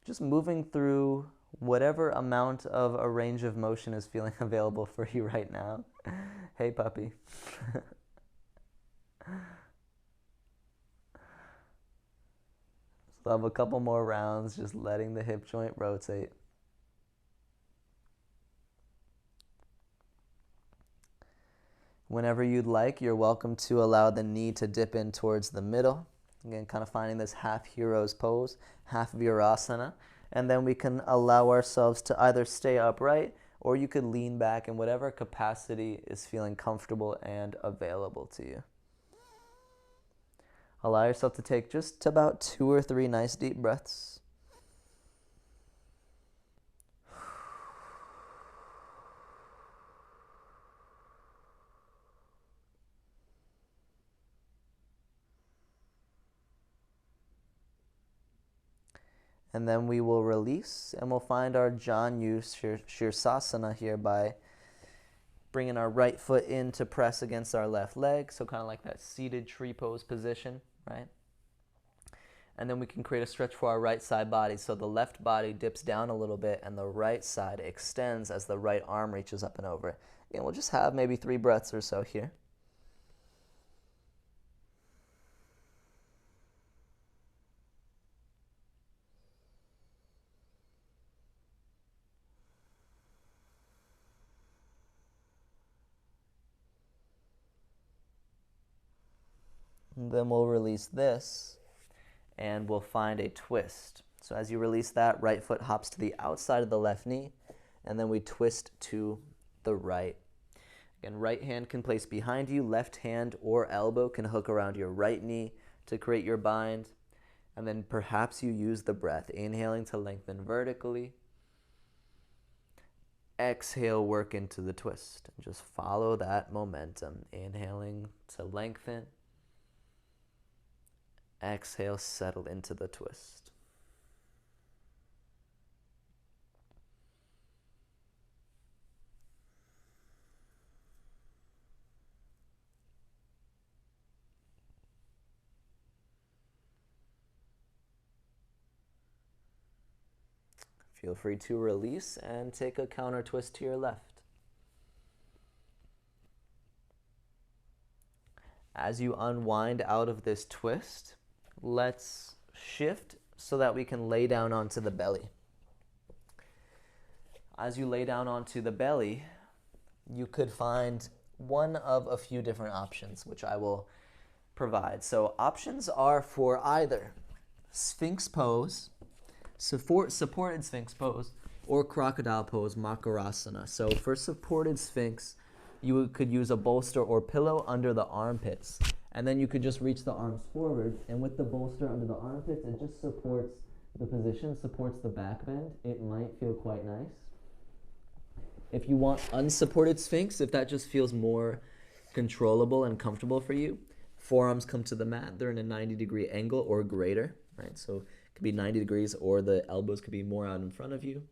Just moving through whatever amount of a range of motion is feeling available for you right now. Hey, puppy. So have a couple more rounds, just letting the hip joint rotate. Whenever you'd like, you're welcome to allow the knee to dip in towards the middle. Again, kind of finding this half hero's pose, half virasana. And then we can allow ourselves to either stay upright or you could lean back in whatever capacity is feeling comfortable and available to you. Allow yourself to take just about 2 or 3 nice deep breaths. And then we will release and we'll find our Janu Shirsasana here by bringing our right foot in to press against our left leg. So kind of like that seated tree pose position, right? And then we can create a stretch for our right side body. So the left body dips down a little bit and the right side extends as the right arm reaches up and over. And we'll just have maybe 3 breaths or so here. And then we'll release this and we'll find a twist. So as you release that, right foot hops to the outside of the left knee and then we twist to the right. Again, right hand can place behind you, left hand or elbow can hook around your right knee to create your bind. And then perhaps you use the breath, inhaling to lengthen vertically. Exhale, work into the twist. And just follow that momentum, inhaling to lengthen. Exhale, settle into the twist. Feel free to release and take a counter twist to your left. As you unwind out of this twist, let's shift so that we can lay down onto the belly. As you lay down onto the belly, you could find one of a few different options, which I will provide. So options are for either Sphinx pose, supported Sphinx pose, or crocodile pose, Makarasana. So for supported Sphinx, you could use a bolster or pillow under the armpits. And then you could just reach the arms forward, and with the bolster under the armpits, it just supports The position supports the back bend. It might feel quite nice. If you want unsupported sphinx, if that just feels more controllable and comfortable for you, forearms come to the mat. They're in a 90-degree angle or greater, right? So it could be 90 degrees or the elbows could be more out in front of you.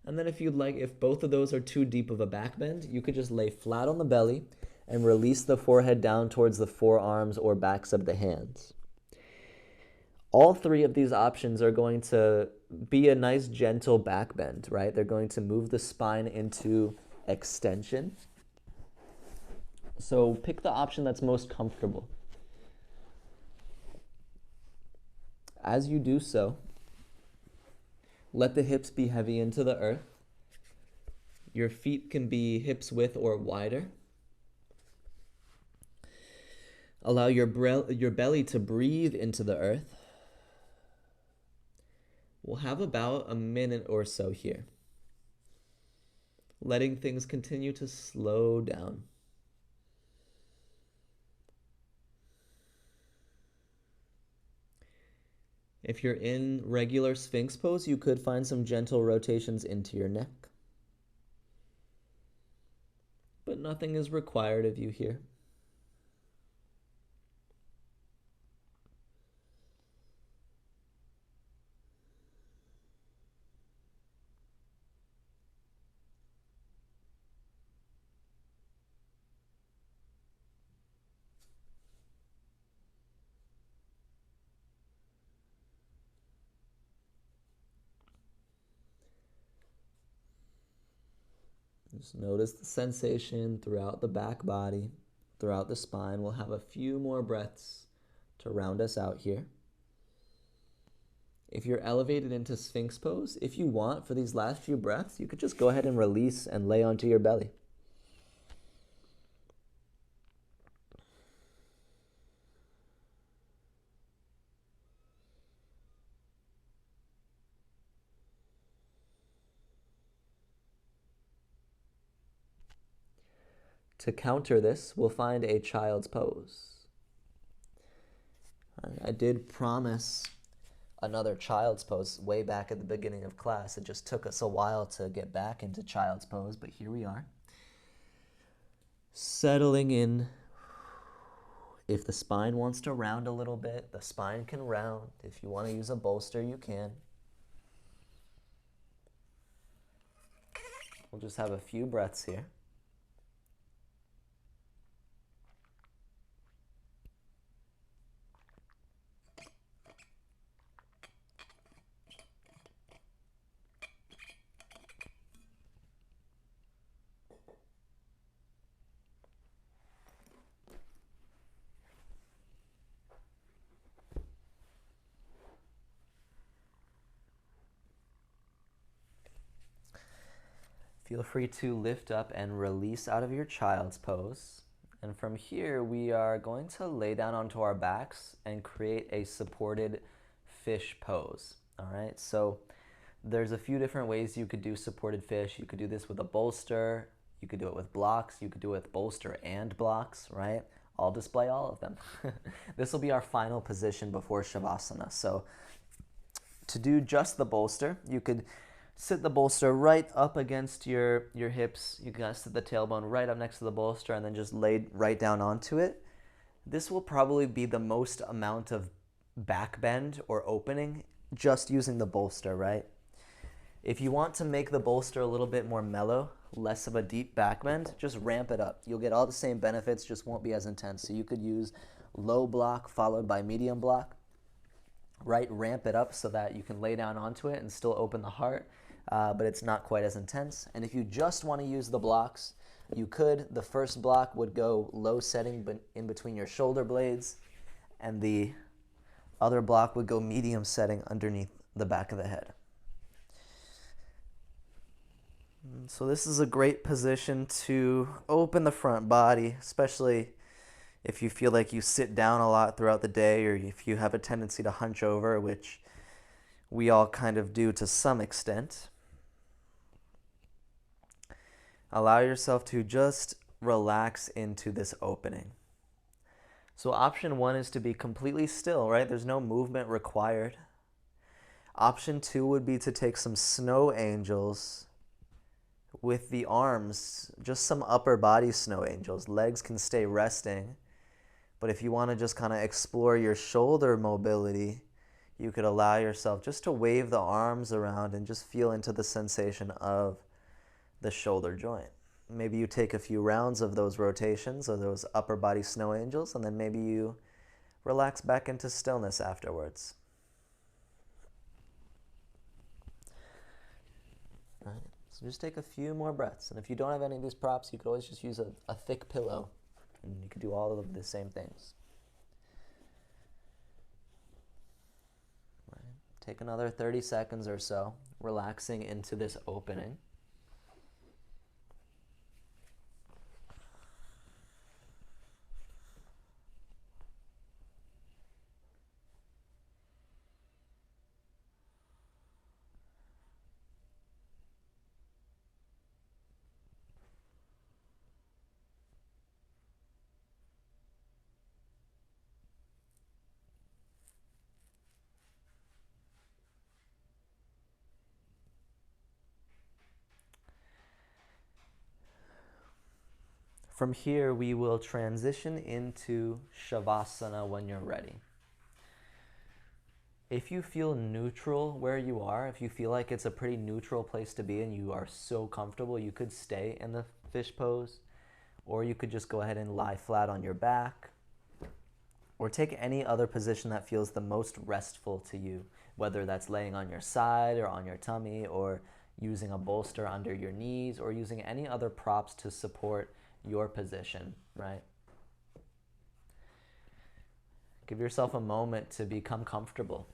And then if you'd like, if both of those are too deep of a back bend, you could just lay flat on the belly and release the forehead down towards the forearms or backs of the hands. All three of these options are going to be a nice gentle back bend, right? They're going to move the spine into extension. So pick the option that's most comfortable. As you do so, let the hips be heavy into the earth. Your feet can be hips width or wider. Allow your belly to breathe into the earth. We'll have about a minute or so here, letting things continue to slow down. If you're in regular Sphinx pose, you could find some gentle rotations into your neck, but nothing is required of you here. Just notice the sensation throughout the back body, throughout the spine. We'll have a few more breaths to round us out here. If you're elevated into Sphinx pose, if you want, for these last few breaths, you could just go ahead and release and lay onto your belly. To counter this, we'll find a child's pose. I did promise another child's pose way back at the beginning of class. It just took us a while to get back into child's pose, but here we are. Settling in. If the spine wants to round a little bit, the spine can round. If you want to use a bolster, you can. We'll just have a few breaths here. Feel free to lift up and release out of your child's pose. And from here, we are going to lay down onto our backs and create a supported fish pose. All right, so there's a few different ways you could do supported fish. You could do this with a bolster. You could do it with blocks. You could do it with bolster and blocks, right? I'll display all of them. This will be our final position before Shavasana. So to do just the bolster, you could sit the bolster right up against your hips. You can sit the tailbone right up next to the bolster and then just lay right down onto it. This will probably be the most amount of back bend or opening just using the bolster, right? If you want to make the bolster a little bit more mellow, less of a deep back bend, just ramp it up. You'll get all the same benefits, just won't be as intense. So you could use low block followed by medium block, right? Ramp it up so that you can lay down onto it and still open the heart. But it's not quite as intense. And if you just want to use the blocks, you could. The first block would go low setting but in between your shoulder blades, and the other block would go medium setting underneath the back of the head. So this is a great position to open the front body, especially if you feel like you sit down a lot throughout the day, or if you have a tendency to hunch over, which we all kind of do to some extent. Allow yourself to just relax into this opening. So option one is to be completely still, right? There's no movement required. Option two would be to take some snow angels with the arms, just some upper body snow angels. Legs can stay resting, but if you want to just kind of explore your shoulder mobility, you could allow yourself just to wave the arms around and just feel into the sensation of the shoulder joint. Maybe you take a few rounds of those rotations or those upper body snow angels, and then maybe you relax back into stillness afterwards. All right. So just take a few more breaths. And if you don't have any of these props, you could always just use a thick pillow, and you could do all of the same things. Right. Take another 30 seconds or so, relaxing into this opening. From here, we will transition into Shavasana when you're ready. If you feel neutral where you are, if you feel like it's a pretty neutral place to be and you are so comfortable, you could stay in the fish pose, or you could just go ahead and lie flat on your back, or take any other position that feels the most restful to you, whether that's laying on your side or on your tummy, or using a bolster under your knees, or using any other props to support your position, right? Give yourself a moment to become comfortable.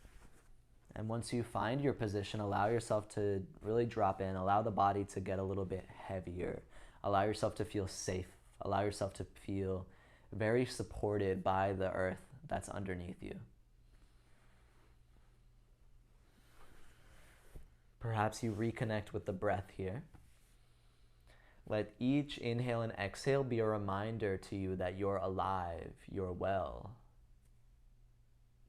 And once you find your position, allow yourself to really drop in, allow the body to get a little bit heavier, allow yourself to feel safe, allow yourself to feel very supported by the earth that's underneath you. Perhaps you reconnect with the breath here. Let each inhale and exhale be a reminder to you that you're alive, you're well,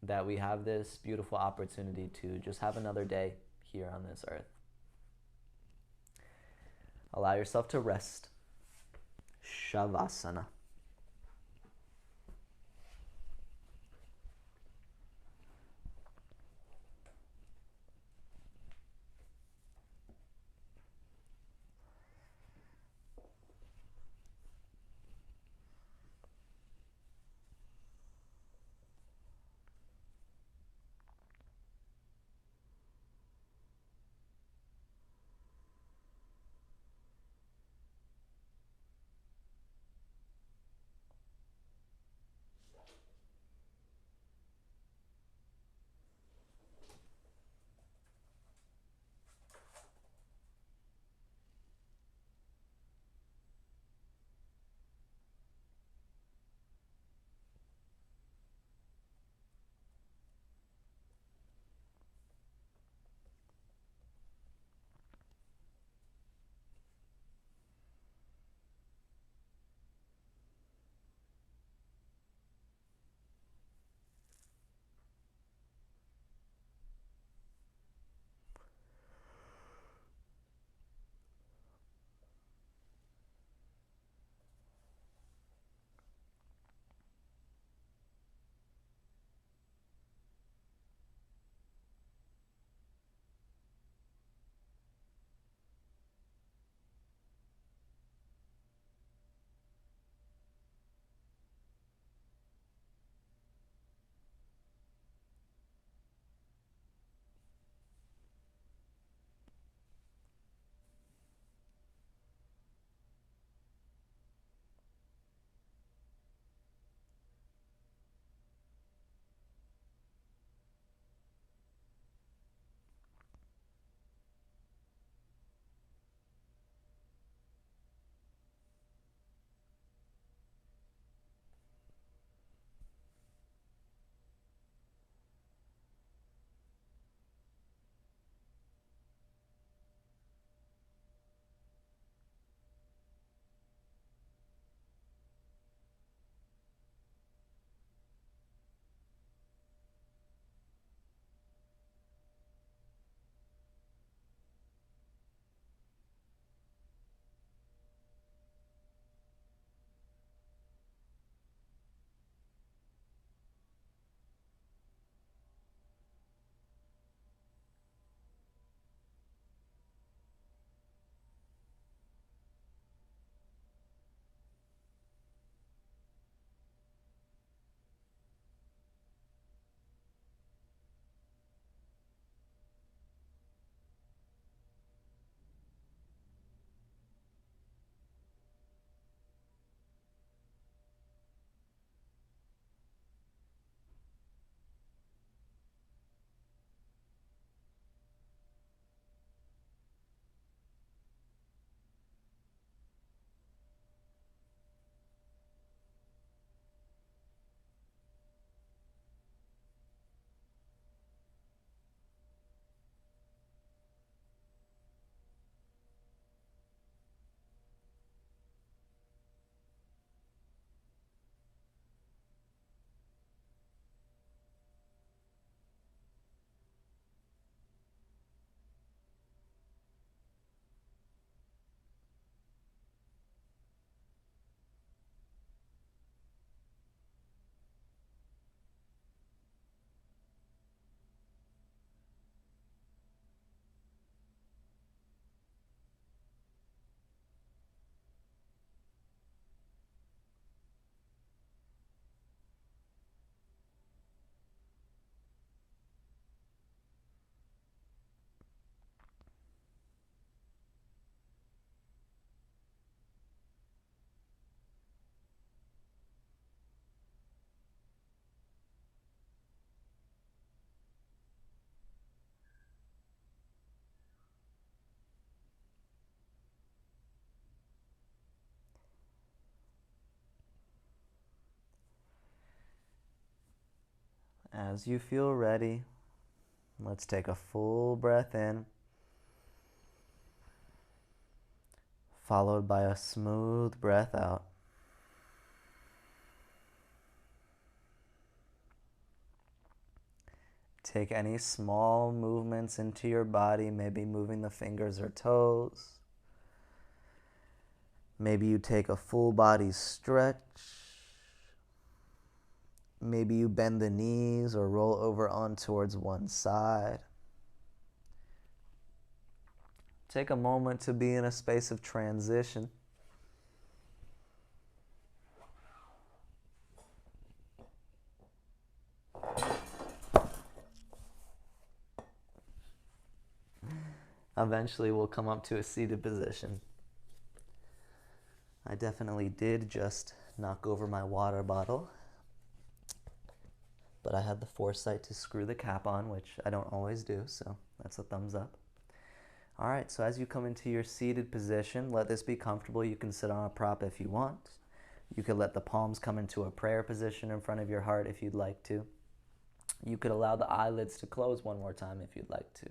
that we have this beautiful opportunity to just have another day here on this earth. Allow yourself to rest. Shavasana. As you feel ready, let's take a full breath in, followed by a smooth breath out. Take any small movements into your body, maybe moving the fingers or toes. Maybe you take a full body stretch. Maybe you bend the knees or roll over on towards one side. Take a moment to be in a space of transition. Eventually we'll come up to a seated position. I definitely did just knock over my water bottle, but I had the foresight to screw the cap on, which I don't always do, so that's a thumbs up. All right, so as you come into your seated position, let this be comfortable. You can sit on a prop if you want. You could let the palms come into a prayer position in front of your heart if you'd like to. You could allow the eyelids to close one more time if you'd like to.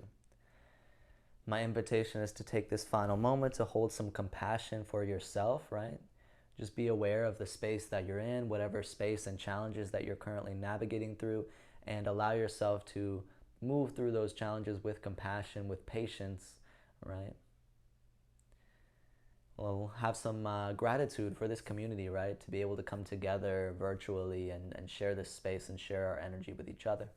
My invitation is to take this final moment to hold some compassion for yourself, right? Just be aware of the space that you're in, whatever space and challenges that you're currently navigating through, and allow yourself to move through those challenges with compassion, with patience, right? We'll have some gratitude for this community, right? To be able to come together virtually and share this space and share our energy with each other.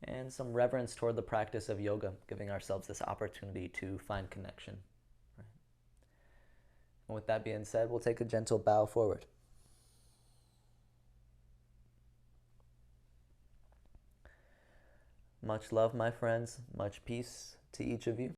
And some reverence toward the practice of yoga, giving ourselves this opportunity to find connection. Right? And with that being said, we'll take a gentle bow forward. Much love, my friends. Much peace to each of you.